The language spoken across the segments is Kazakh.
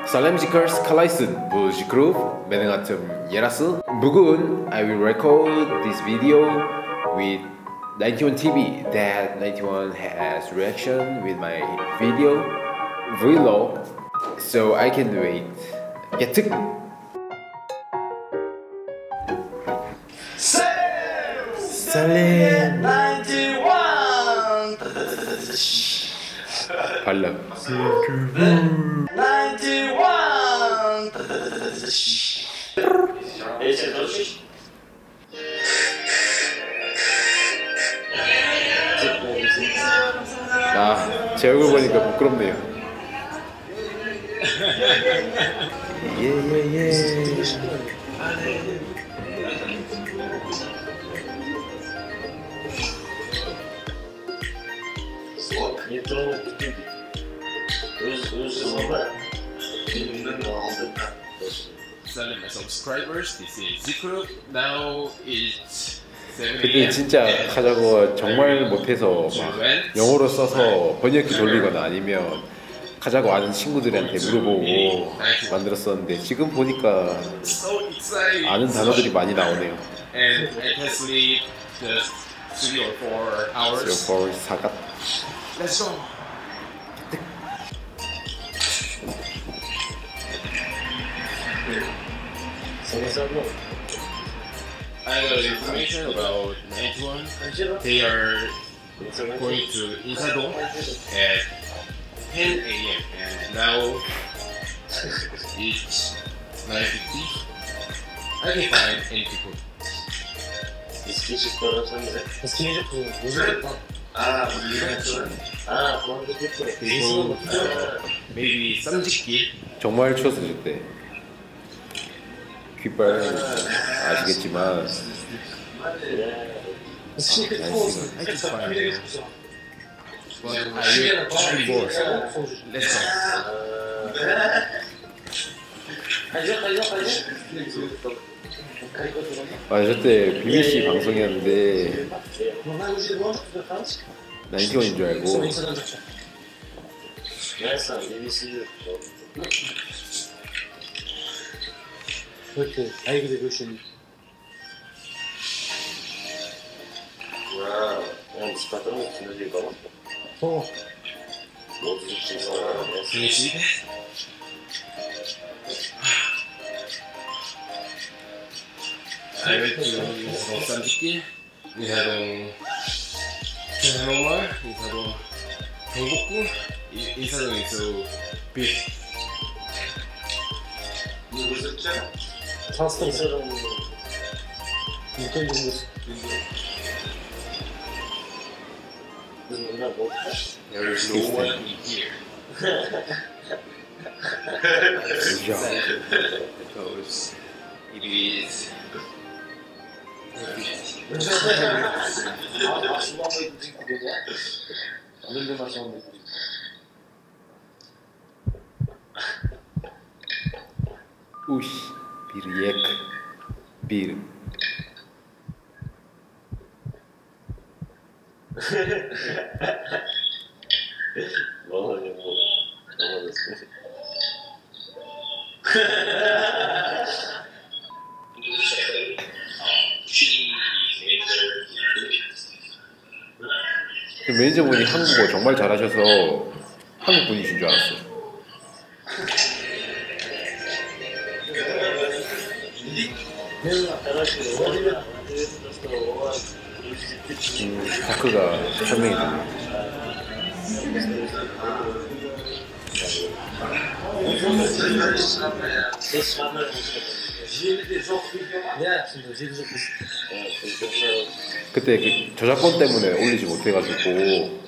살렘지컬 스칼라이슨 부지그룹 menің атым 예라스. бүгін I will record this video with 91 TV that 91 has reaction with my video vlog, so I can do it. Get to Salem 91 발람 91 아, 제 얼굴 보니까 부끄럽네요. 예예예. Salem subscribers, this is Zikru. Now it's 7 그때 a.m. 진짜 가자고 정말 못해서 막 영어로 써서 번역기 돌리거나 아니면 가자고 아는 친구들한테 물어보고 만들었었는데 지금 보니까 So excited. 아는 단어들이 많이 나오네요. And I can sleep just 3 or 4 hours. So 사갓. Let's go. I got information about 91. They are going to Insadong at 10 a.m. and now it's 9:50. I can find any people. 그리고 maybe 쌈짓기. 정말 추웠을 때 귓발 아시겠지만 I can find them. But I will try more. Let's go. 아, 저때 BBC 방송이었는데 91인 줄 알고 그렇게 다이브를 보시는 Finish it. I went to 쌈짓기, 인사동 한옥마을, 인사동 경복궁, 인사동에서 beef. 파스타 육개장 There is no one in here. Because it is. 우시 bir yek bir 매니저분이 한국어 정말 잘하셔서 한국 분이신 줄 알았어요. 다크가 설명이 됩니다. 그때 그 저작권 때문에 올리지 못해가지고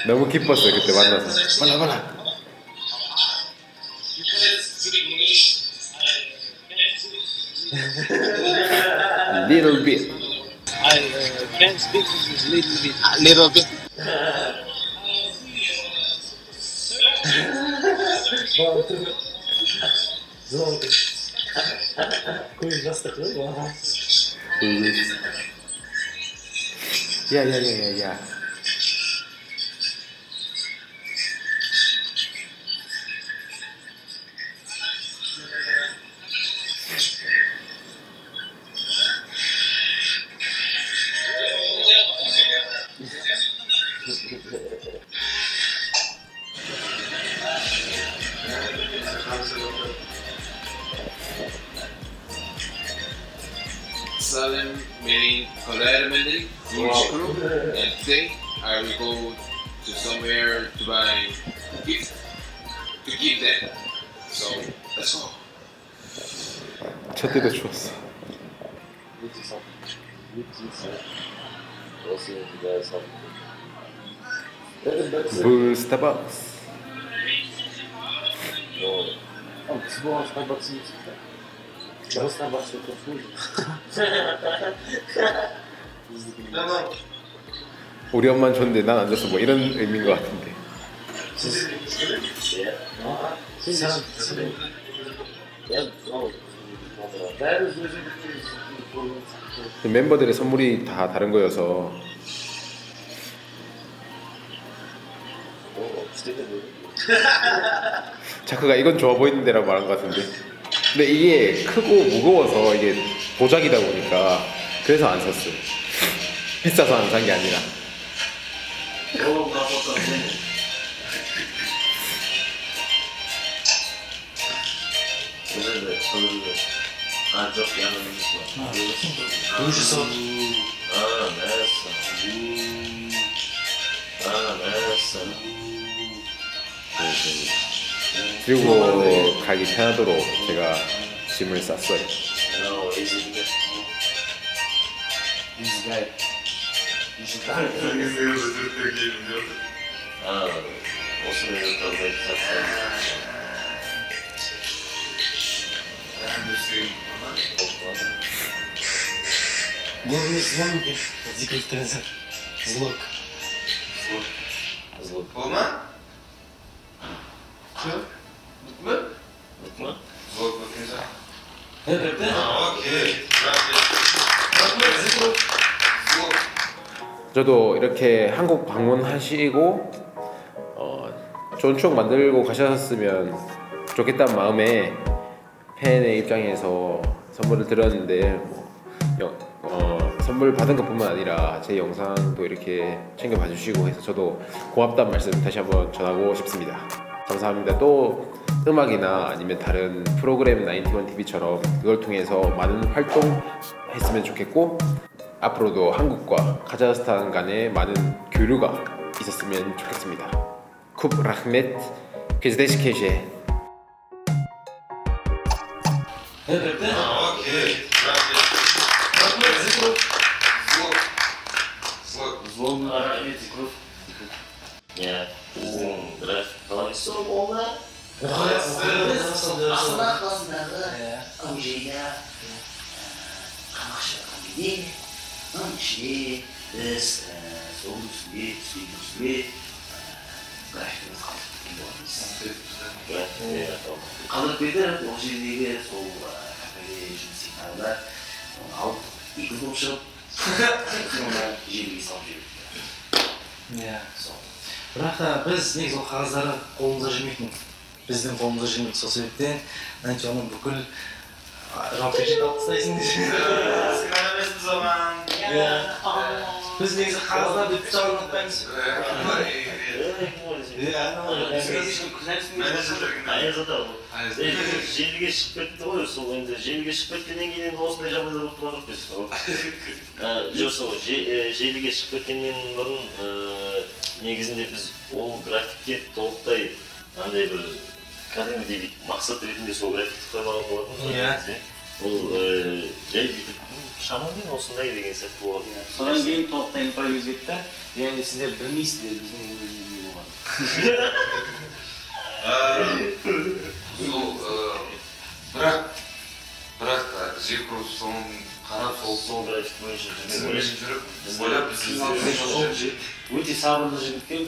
너무 기뻤어요. 그때 만나서 빨라 little bit. I can speak little bit. Yeah. Salim, meaning menning, and today I will go to somewhere to buy gift to give them. So let's go. 첫 때도 추웠어. 물 스타벅스. 그거 스타벅스 저 스타벅스 또 소주. 우리 엄마는 줬는데 난 안 줬어. 뭐 이런 의미인 것 같은데. 멤버들의 선물이 다 다른 거여서 자크가 이건 좋아 보이는데 라고 말한 것 같은데, 근데 이게 크고 무거워서 이게 보자기다 보니까 그래서 안 샀어. 비싸서 안 산 게 아니라. 그리고 가기 편하도록 제가 짐을 쌌어요. 저도 이렇게 한국 방문하시고 좋은 추억 만들고 가셨으면 좋겠다는 마음에 팬의 입장에서 선물을 드렸는데 선물 받은 것뿐만 아니라 제 영상도 이렇게 챙겨봐 주시고 해서 저도 고맙다는 말씀 다시 한번 전하고 싶습니다. 감사합니다. 또 음악이나 아니면 다른 프로그램 91TV처럼 그걸 통해서 많은 활동했으면 좋겠고, 앞으로도 한국과 카자흐스탄 간에 많은 교류가 있었으면 좋겠습니다. 쿱 라흐멧 퀴즈데시케제. içinde biz soğuk suyu қалдырып берді. Ол жердегі сол кафеде жұмыс істейтін адамдар алып екі топ шығып жерге салып жіберді. Бірақ та біз негізі ол қағаздары қолымызда жүрмейтін. Біздің қолымызда жүрмейді. Сол себептен оны бүкіл жауапкершілік алып тастайсың Сыйламайсыз оған. Біз негізі қағаздарды өтіп жағынатпаймыз. Желіге шығып кетті ғой, сол енді желіге шығып кеткеннен кейін осындай жағдайда болып тұрған жоқ. Жоқ, сол желіге шығып кеткеннен бұрын негізінде біз ол графикке толықтай андай бір кәдімгідей мақсат ретінде сол графикті қоймаған болатын. Ол жай бүйтіп шамамен осындай деген сияқты болған. Содан кейін толықтай импровиз етті. Енді сіздер білмейсіздер біздің өзімізде болған. Бірақ жекру соның қарап сол график бойынша жүріп ойлап біз Өте сабырлы жігіттен.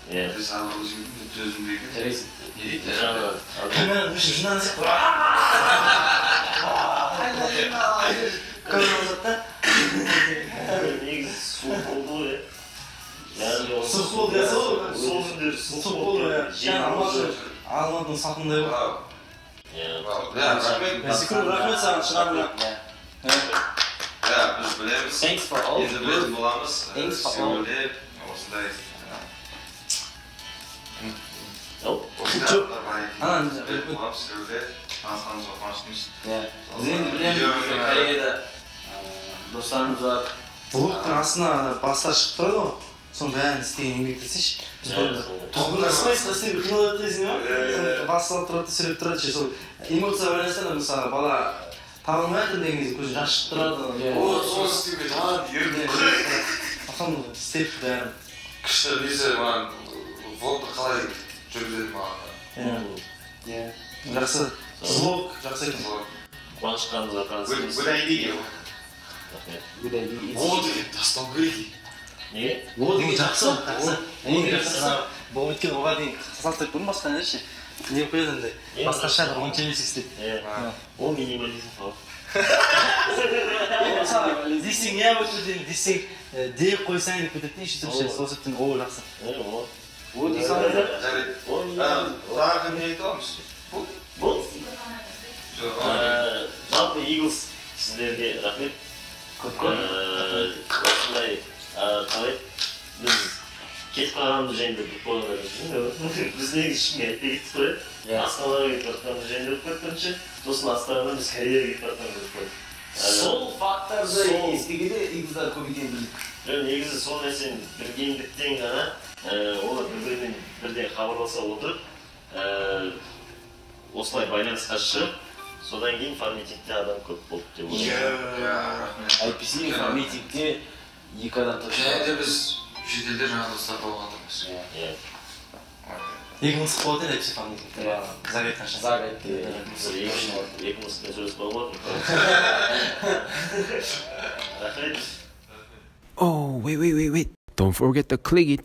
Біз сабырлы жігіттен төзімдеген. Жарайсың. Не дейді? Камера үшін жинаңыз. негізі суық болды ғой. Суық болды, сол күндер суық болды. Алматының сатындай ғой. Рахмет саған шығармына. Біз білеміз. Енді біз боламыз. Сен білеп, осындай Жоқ. Анан сіздерде танысқанымызға қуаныштымыз. Иә. Біз енді білеміз, Кореяда достарымыз бар. Блогтың астына бастар шығып тұрады ғой. Соның бәрін істеген еңбектесейші. Біз бұрында тұғын аспайсыз істеп қинап өтесің ба? Басылып тұрады, сөйлеп тұрады. Сол эмоция байланысты мысалы бала табылмайды деген кезде көзі жас шығып тұрады. Соны істеуге талап ерді. Соны істеп бәрін. Күшті несі маған влогты қалай жүргізеді маған. Иә. Жақсы. Влог жақсы екен. Қуанышқанымызға танысымыз. Good idea. Вот деген тастау керек. Неге? Вот жақсы. Бұл өткен оған дейін салыстырып көрдім басқа нәрсе. Не қояды андай. Басқаша бір онша емес істеп. Ол минимализм ғой. Десең не өтеді десең деп қойсаң деп кетеді де үшінші сол себептен ол жақсы. О дейсің. Тағы не айта аламыз? Бұл? Жалпы Eagles сіздерге рахмет. Осындай қалай біз кетіп қалғанымыз жайында біліп қойғандарыңыз. Біз негізі ешкімге айтпай кеттік қой. Астанаға кетіп жатқанымыз жайында біліп қойдық бірінші. Сосын Астанадан біз Кореяға кетіп жатқанымызды біліп қойдық. Сол фактарды естігенде Eagles'дар көп екенін білдік. Негізі сол нәрсені білгендіктен ғана олар бір-бірімен бірден хабарласа отырып осылай байланысқа шығып, содан кейін фонетикте адам көп болды деп ойлаймын. IPC фонетикте екі адам точно. Және де біз шетелде жаңа достар болғандырмыз. Екі мысық болады еді IPC фонетикте. Загайт қанша? Загайтте. Екі мысықпен сөйлеспей болатын. Рахмет. Oh, wait. Don't forget to click it.